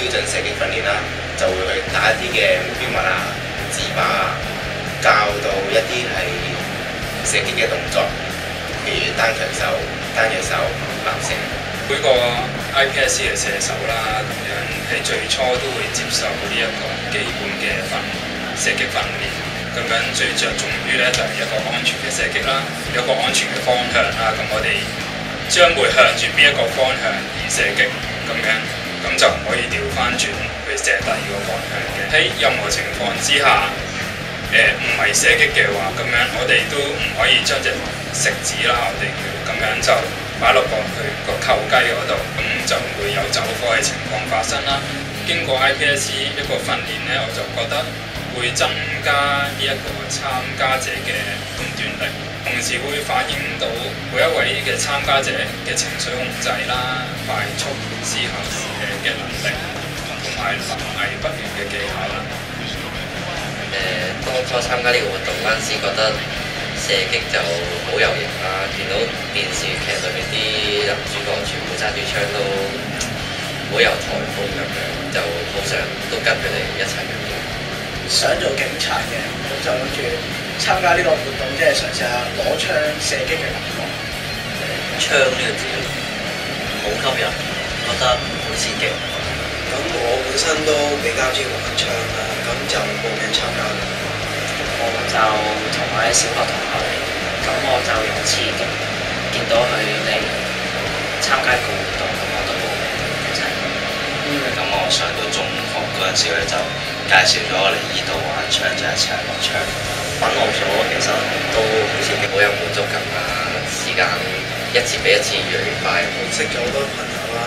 準射擊訓練啦，就會去打一啲嘅目標物啊、自靶啊，教到一啲係射擊嘅動作，譬如單腳手、單隻手、立射。每個 IPSC 嘅射手啦，咁樣喺最初都會接受呢一個基本嘅射擊訓練。咁樣最着重於咧就係一個安全嘅射擊啦，一個安全嘅方向啦。咁我哋將會向住邊一個方向而射擊，咁就唔可以調翻轉去射第二個方向嘅。喺任何情況之下，唔係射擊嘅話，咁樣我哋都唔可以將隻食指啦，我哋咁樣就擺落去個扣雞嗰度，咁就唔會有走火嘅情況發生啦。經過 IPSC 一個訓練咧，我就覺得會增加呢一個參加者嘅判斷力，同時會反映到每一位嘅參加者嘅情緒控制啦、快速思考嘅能力，同埋臨危不亂嘅技巧啦。當初參加呢個活動嗰陣時，覺得射擊就好有型啦，見到電視劇裏面啲男主角全部揸住槍都好有台風咁樣，就好想都跟佢哋一齊咁樣。想做警察嘅，咁就諗住參加呢個活動，即係嘗試下攞槍射擊嘅感覺。槍呢個字好吸引，覺得好刺激。咁我本身都比較中意玩槍啦，咁就報名參加啦。我就同我啲小學同學嚟，咁我就有次見到佢哋參加一個活動，咁我都報名一齊。咁我上到中學嗰陣時，佢就介紹咗我嚟呢度玩槍，就一齊落槍。玩落咗其實都好似好有滿足感啊！時間一次比一次越嚟越快，認識咗好多朋友啦，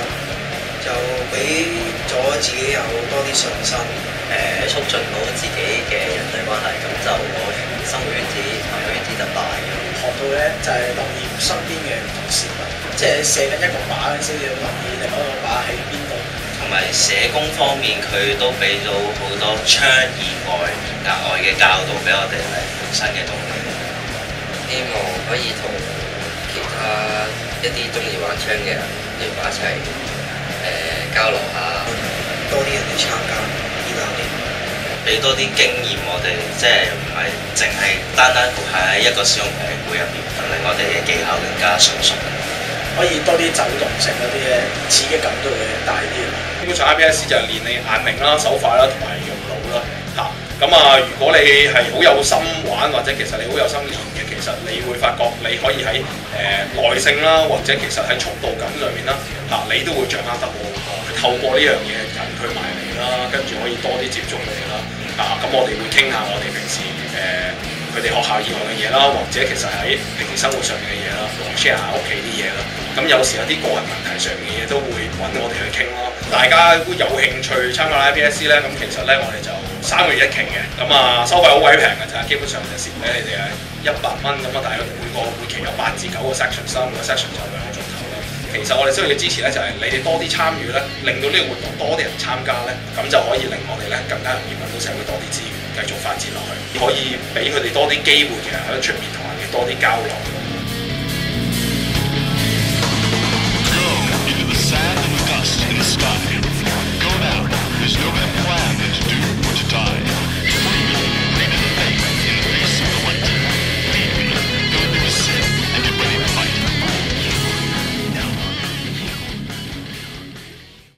就俾咗自己有多啲信心，促進到自己嘅人際關係，咁就我生活圈子、朋友圈子就大咗。學到咧就係留意身邊嘅唔同事物，即係射緊一個靶嗰陣時，要留意另外一個靶喺邊度。同埋社工方面，佢都俾到好多槍以外額外嘅教導俾我哋係本身嘅動力。希望可以同其他一啲中意玩槍嘅人聯埋一齊交流下，多啲人去參加呢個練，俾多啲經驗我哋，即係唔係淨係單局限喺一個使用武器庫入邊，令我哋嘅技巧更加純熟。可以多啲走動性嗰啲嘅刺激感都會大啲。基本上 IPSC 就係練你眼明啦、手快啦同埋用腦啦嚇。咁啊，如果你係好有心玩，或者其實你好有心練嘅，其實你會發覺你可以喺耐性啦，或者其實喺速度感上面啦嚇，你都會掌握得好好。透過呢樣嘢引佢埋嚟啦，跟住可以多啲接觸佢哋啦嚇。咁我哋會傾下我哋平時佢哋學校以外嘅嘢啦，或者其實喺平時生活上面嘅嘢啦，同 share 下屋企啲嘢啦。咁有時有啲個人問題上面嘅嘢都會揾我哋去傾咯。大家都有興趣參加 IPSC 咧，咁其實咧我哋就3個月1期嘅，咁啊收費好鬼平嘅咋，基本上就蝕俾你哋係100蚊咁啊，大約每個會期有8至9個 section， 每個 section 就2個鐘頭啦。其實我哋需要嘅支持咧就係你哋多啲參與咧，令到呢個活動多啲人參加咧，咁就可以令我哋咧更加容易揾到社會多啲資源，繼續發展落去，可以俾佢哋多啲機會，其實喺出面同人哋多啲交流。